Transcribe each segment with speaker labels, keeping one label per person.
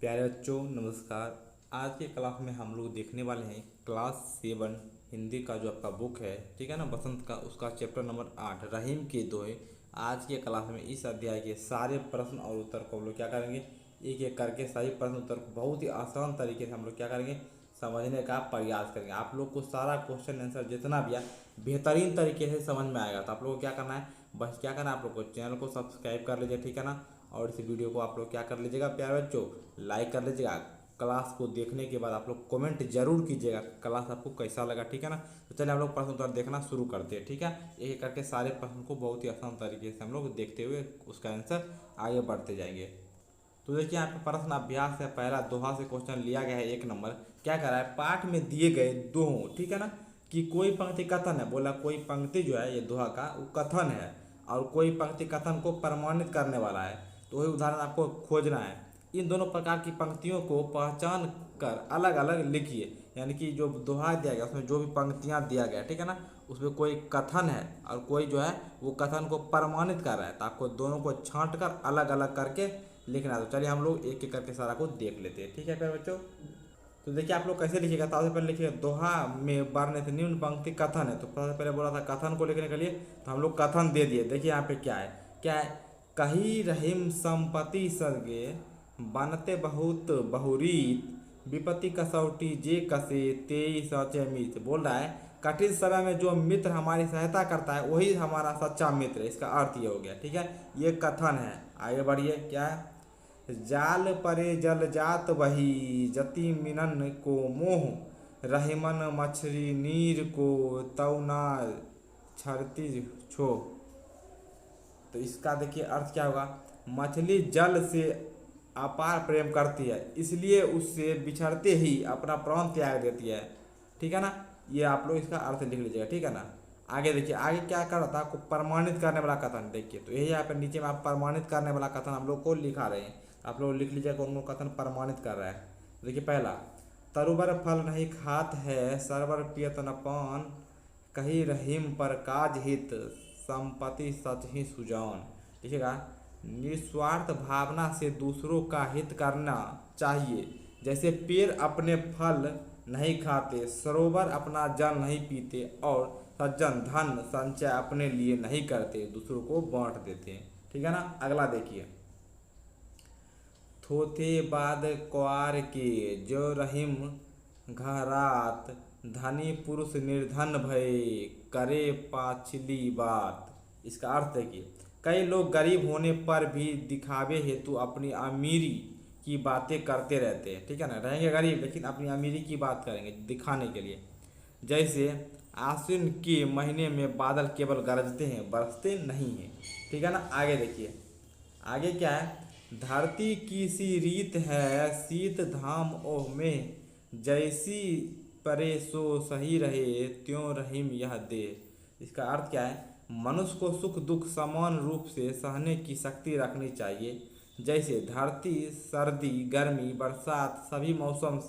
Speaker 1: प्यारे बच्चों नमस्कार। आज के क्लास में हम लोग देखने वाले हैं क्लास 7 हिंदी का जो आपका बुक है, ठीक है ना, बसंत का, उसका चैप्टर नंबर 8 रहीम के दोहे। आज के क्लास में इस अध्याय के सारे प्रश्न और उत्तर को हम लोग क्या करेंगे, एक एक करके सही प्रश्न उत्तर को बहुत ही आसान तरीके से हम लोग क्या करेंगे, समझने का प्रयास करेंगे। आप लोग को सारा क्वेश्चन आंसर जितना भी है बेहतरीन तरीके से समझ में आएगा। तो आप लोग को क्या करना है, बस क्या करना है, आप लोग को चैनल को सब्सक्राइब कर लीजिए, ठीक है ना। और इस वीडियो को आप लोग क्या कर लीजिएगा प्यारे बच्चों, लाइक कर लीजिएगा। क्लास को देखने के बाद आप लोग कमेंट जरूर कीजिएगा क्लास आपको कैसा लगा, ठीक है ना। तो चलिए हम लोग प्रश्न उत्तर देखना शुरू करते हैं, ठीक है। एक एक करके सारे प्रश्न को बहुत ही आसान तरीके से हम लोग देखते हुए उसका आंसर आगे बढ़ते जाएंगे। तो देखिए यहाँ पे प्रश्न अभ्यास है, पहला दोहा से क्वेश्चन लिया गया है। 1 नंबर क्या कर रहा है, पाठ में दिए गए दोहों, ठीक है ना, कि कोई पंक्ति कथन है, बोला कोई पंक्ति जो है ये दोहा का वो कथन है और कोई पंक्ति कथन को प्रमाणित करने वाला है। तो वही उदाहरण आपको खोजना है। इन दोनों प्रकार की पंक्तियों को पहचान कर अलग अलग लिखिए। यानी कि जो दोहा दिया गया उसमें जो भी पंक्तियाँ दिया गया, ठीक है ना, उसमें कोई कथन है और कोई जो है वो कथन को प्रमाणित कर रहा है। तो आपको दोनों को छांट कर अलग अलग करके लिखना है। तो चलिए हम लोग एक एक करके सारा को देख लेते हैं, ठीक है प्यारे बच्चों। तो देखिए आप लोग कैसे लिखिएगा, सबसे पहले लिखिएगा दोहा में वर्णित निम्न पंक्ति कथन है। तो सबसे पहले बोला था कथन को लिखने के लिए, तो हम लोग कथन दे दिए। देखिए यहाँ पे क्या है, कही रहीम संपत्ति सगे बनते बहुत बहुरीत विपत्ति कसौटी जे कसे तेई सचे मित। बोल रहा है कठिन समय में जो मित्र हमारी सहायता करता है वही हमारा सच्चा मित्र है। इसका अर्थ ये हो गया, ठीक है, ये कथन है। आगे बढ़िए, क्या है, जाल परे जल जात वही जति मिनन को मोह रहीमन मछली नीर को तौना छरती छो। तो इसका देखिए अर्थ क्या होगा, मछली जल से अपार प्रेम करती है इसलिए उससे बिछड़ते ही अपना प्राण त्याग देती है, ठीक है ना। ये आप लोग इसका अर्थ लिख लीजिएगा, ठीक है ना। आगे देखिए, आगे क्या कर रहा था, आपको प्रमाणित करने वाला कथन। देखिए तो यही यहाँ पर नीचे में आप प्रमाणित करने वाला कथन हम लोग को लिखा रहे हैं। आप लोग लिख लीजिएगा कौन कौन कथन प्रमाणित कर रहा है। देखिए पहला, तरुबर फल नहीं खात है सरवर पियत न पान कही रहीम पर काज हित संपत्ति सच ही सुजान। देखिएगा, निस्वार्थ भावना से दूसरों का हित करना चाहिए। जैसे पेड़ अपने फल नहीं खाते, सरोवर अपना जल नहीं पीते और सज्जन धन संचय अपने लिए नहीं करते, दूसरों को बांट देते हैं, ठीक है ना। अगला देखिए, थोथे बाद क्वार के जो रहीम घरात धनी पुरुष निर्धन भय करे पाछली बात। इसका अर्थ है कि कई लोग गरीब होने पर भी दिखावे हेतु अपनी अमीरी की बातें करते रहते हैं, ठीक है ना। रहेंगे गरीब लेकिन अपनी अमीरी की बात करेंगे दिखाने के लिए। जैसे आश्विन के महीने में बादल केवल गरजते हैं बरसते नहीं हैं, ठीक है ना। आगे देखिए, आगे क्या है, धरती की सी रीत है शीत धाम ओह में जैसी परे सो सही रहे त्यों रहीम यह दे। इसका अर्थ क्या है, मनुष्य को सुख दुख समान रूप से सहने की शक्ति रखनी चाहिए। जैसे धरती सर्दी गर्मी बरसात सभी मौसम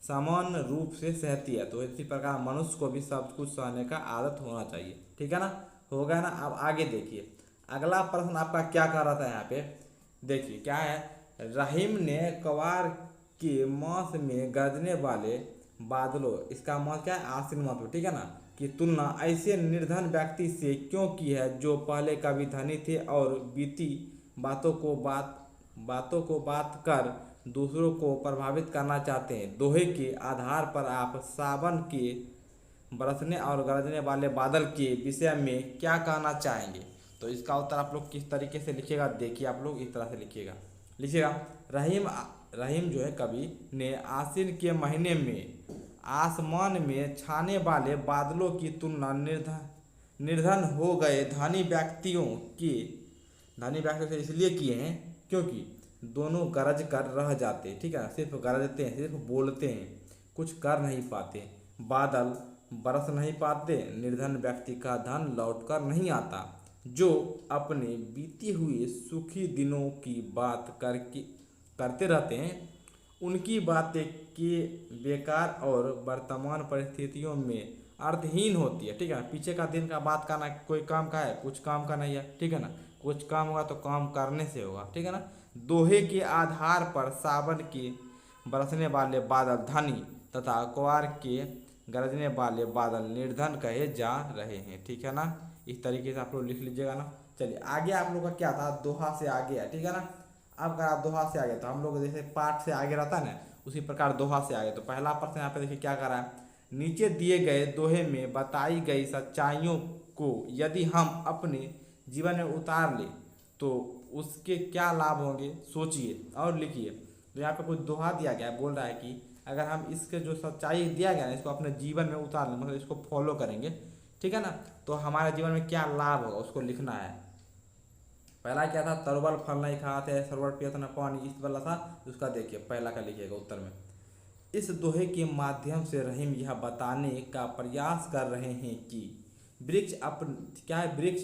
Speaker 1: समान रूप से सहती है, तो इसी प्रकार मनुष्य को भी सब कुछ सहने का आदत होना चाहिए, ठीक है ना। हो गया ना। अब आगे देखिए, अगला प्रश्न आपका क्या कर रहा था यहाँ पे, देखिए क्या है, रहीम ने कवार के मास में गरजने वाले बादलों, इसका मास क्या है, आश्विन मास में, ठीक है ना, की तुलना ऐसे निर्धन व्यक्ति से क्यों की है जो पहले कभी धनी थे और बीती बातों को बात कर दूसरों को प्रभावित करना चाहते हैं। दोहे के आधार पर आप सावन के बरसने और गरजने वाले बादल के विषय में क्या कहना चाहेंगे। तो इसका उत्तर आप लोग किस तरीके से लिखिएगा, देखिए आप लोग इस तरह से लिखिएगा, रहीम जो है कवि ने आश्विन के महीने में आसमान में छाने वाले बादलों की तुलना निर्धन हो गए धनी व्यक्तियों से इसलिए किए हैं क्योंकि दोनों गरज कर रह जाते, ठीक है, सिर्फ गरजते हैं, सिर्फ बोलते हैं, कुछ कर नहीं पाते। बादल बरस नहीं पाते, निर्धन व्यक्ति का धन लौट कर नहीं आता। जो अपने बीते हुए सुखी दिनों की बात करते रहते हैं उनकी बातें के बेकार और वर्तमान परिस्थितियों में अर्थहीन होती है, ठीक है। पीछे का दिन का बात करना कोई काम का है, कुछ काम का नहीं है, ठीक है ना। कुछ काम होगा तो काम करने से होगा, ठीक है ना। दोहे के आधार पर सावन के बरसने वाले बादल धनी तथा कुआर के गरजने वाले बादल निर्धन कहे जा रहे हैं। ठीक है ना, इस तरीके से आप लोग लिख लीजिएगा ना। चलिए आगे आप लोग का क्या था, दोहा से आगे है। ठीक है ना, अब अगर आप दोहा से आगे तो हम लोग जैसे पाठ से आगे रहता है ना, उसी प्रकार दोहा से आगे। तो पहला प्रश्न यहाँ पे देखिए क्या कर रहा है, नीचे दिए गए दोहे में बताई गई सच्चाइयों को यदि हम अपने जीवन में उतार ले तो उसके क्या लाभ होंगे, सोचिए और लिखिए। तो यहाँ पे कुछ दोहा दिया गया है, बोल रहा है कि अगर हम इसके जो सच्चाई दिया गया है इसको अपने जीवन में उतार लें, मतलब इसको फॉलो करेंगे, ठीक है ना, तो हमारे जीवन में क्या लाभ होगा उसको लिखना है। पहला क्या था, तरुबल फल नहीं खाते सरोवर पियत न पानी, इस वाला था। उसका देखिए पहला का लिखिएगा उत्तर में। इस दोहे के माध्यम से रहीम यह बताने का प्रयास कर रहे हैं कि वृक्ष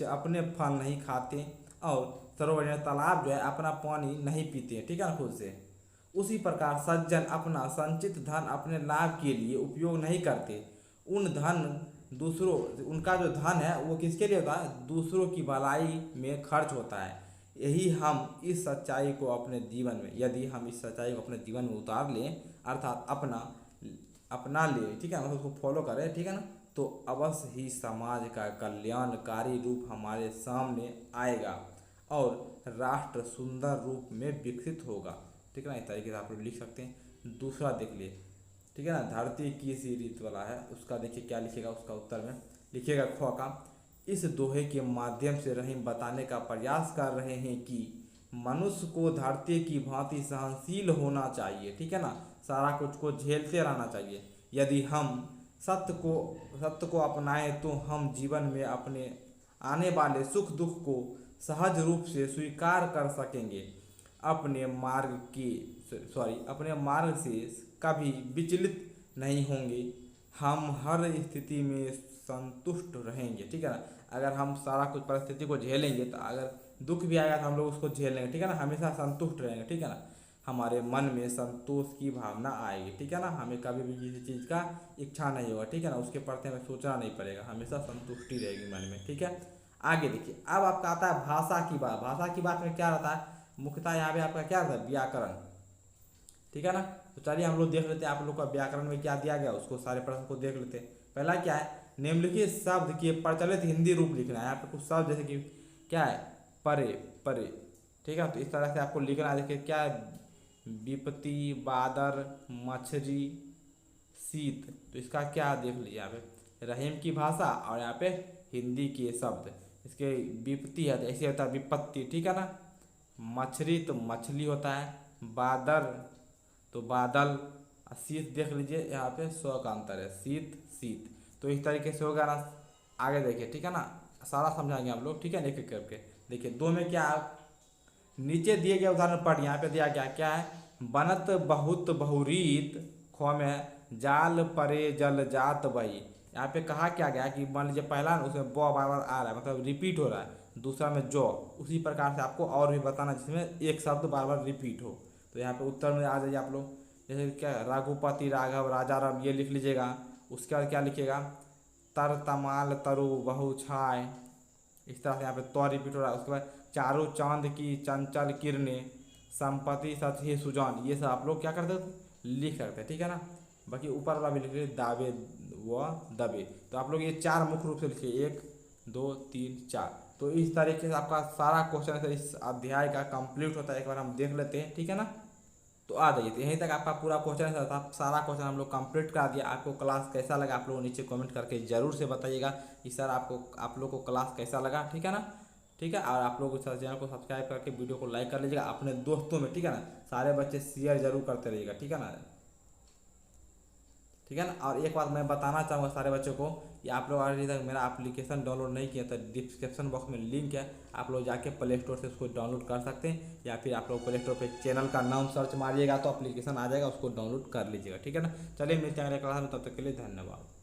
Speaker 1: अपने फल नहीं खाते और सरोवर या तालाब जो है अपना पानी नहीं पीते हैं, ठीक है ना, खुद से। उसी प्रकार सज्जन अपना संचित धन अपने लाभ के लिए उपयोग नहीं करते। उनका जो धन है वो किसके लिए होता है, दूसरों की भलाई में खर्च होता है। यदि हम इस सच्चाई को अपने जीवन में उतार लें, अर्थात अपना ले, ठीक है, मतलब उसको फॉलो करें, ठीक है ना, तो अवश्य ही समाज का कल्याणकारी रूप हमारे सामने आएगा और राष्ट्र सुंदर रूप में विकसित होगा। ठीक है ना, इस तरीके से आप लोग लिख सकते हैं। दूसरा देख लिए, ठीक है ना, धरती की सी रीत वाला है, उसका देखिए क्या लिखेगा, उसका उत्तर में लिखिएगा ख का। इस दोहे के माध्यम से रहीम बताने का प्रयास कर रहे हैं कि मनुष्य को धरती की भांति सहनशील होना चाहिए, ठीक है ना, सारा कुछ को झेलते रहना चाहिए। यदि हम सत्य को अपनाएं तो हम जीवन में अपने आने वाले सुख दुख को सहज रूप से स्वीकार कर सकेंगे। अपने मार्ग से कभी विचलित नहीं होंगे, हम हर स्थिति में संतुष्ट रहेंगे। ठीक है ना, अगर हम सारा कुछ परिस्थिति को झेलेंगे तो अगर दुख भी आएगा तो हम लोग उसको झेल लेंगे, ठीक है ना, हमेशा संतुष्ट रहेंगे। ठीक है ना, हमारे मन में संतोष की भावना आएगी, ठीक है ना, हमें कभी भी किसी चीज़ का इच्छा नहीं होगा, ठीक है ना, उसके प्रति हमें सोचना नहीं पड़ेगा, हमेशा संतुष्टि रहेगी मन में। ठीक है, आगे देखिए, अब आपका आता है भाषा की बात। भाषा की बात में क्या रहता है, मुख्यतः यहाँ पे आपका क्या रहता है, व्याकरण। ठीक है ना, तो चलिए हम लोग देख लेते हैं आप लोग का व्याकरण में क्या दिया गया, उसको सारे प्रश्न को देख लेते हैं। पहला क्या है, निम्नलिखित शब्द के प्रचलित हिंदी रूप लिखना है। यहाँ पे कुछ शब्द जैसे कि क्या है, परे, ठीक है, तो इस तरह से आपको लिखना है। देखिए क्या है, विपत्ति, बादर, मछली, शीत, तो इसका क्या देख लीजिए यहाँ पे, रहीम की भाषा और यहाँ पे हिंदी के शब्द। इसके विपत्ति है तो ऐसे होता है विपत्ति, ठीक है ना, मछली तो मछली होता है, बादर तो बादल, शीत देख लीजिए यहाँ पे स्व का अंतर है, शीत। तो इस तरीके से होगा ना। आगे देखिए, ठीक है ना, सारा समझाएंगे हम लोग, ठीक है, एक एक करके देखिए। दो में क्या, नीचे दिए गए उदाहरण पढ़, यहाँ पे दिया गया क्या है, बनत बहुत बहुरीत, ख में जाल परे जल जात बही। यहाँ पे कहा क्या गया कि मान लीजिए पहला उसमें ब बार बार आ रहा है, मतलब रिपीट हो रहा है, दूसरा में जो, उसी प्रकार से आपको और भी बताना जिसमें एक शब्द बार बार रिपीट हो। तो यहाँ पे उत्तर में आ जाइए आप लोग, जैसे क्या, रघुपति, राघव, राजा राम, ये लिख लीजिएगा। उसके बाद क्या लिखिएगा, तर तमाल तरु बहु छाय, इस तरह से यहाँ पे तो रिपीट हो रहा है। उसके बाद चारों चांद की चंचल किरणें, संपत्ति सच ही सुजान, ये सब आप लोग क्या करते लिख सकते हैं, ठीक है ना। बाकी ऊपर वाला भी लिख लीजिए, दावे व दबे। तो आप लोग ये चार मुख्य रूप से लिखिए, 1 2 3 4। तो इस तरीके से आपका सारा क्वेश्चन इस अध्याय का कंप्लीट होता है। एक बार हम देख लेते हैं, ठीक है ना। तो आ जाइए, तो यहीं तक आपका पूरा क्वेश्चन था, सारा क्वेश्चन हम लोग कंप्लीट करा दिया। आपको क्लास कैसा लगा आप लोग नीचे कमेंट करके ज़रूर से बताइएगा कि सर आप लोग को क्लास कैसा लगा, ठीक है ना। ठीक है, और आप लोग चैनल को सब्सक्राइब करके वीडियो को लाइक कर लीजिएगा अपने दोस्तों में, ठीक है ना, सारे बच्चे शेयर जरूर करते रहिएगा, ठीक है ना, ठीक है ना। और एक बात मैं बताना चाहूँगा सारे बच्चों को कि आप लोग अभी तक मेरा एप्लीकेशन डाउनलोड नहीं किया तो डिस्क्रिप्शन बॉक्स में लिंक है, आप लोग जाके प्ले स्टोर से उसको डाउनलोड कर सकते हैं, या फिर आप लोग प्ले स्टोर पे चैनल का नाम सर्च मारिएगा तो एप्लीकेशन आ जाएगा, उसको डाउनलोड कर लीजिएगा, ठीक है ना। चलिए मिलते हैं अगले क्लास में, तब तक के लिए धन्यवाद।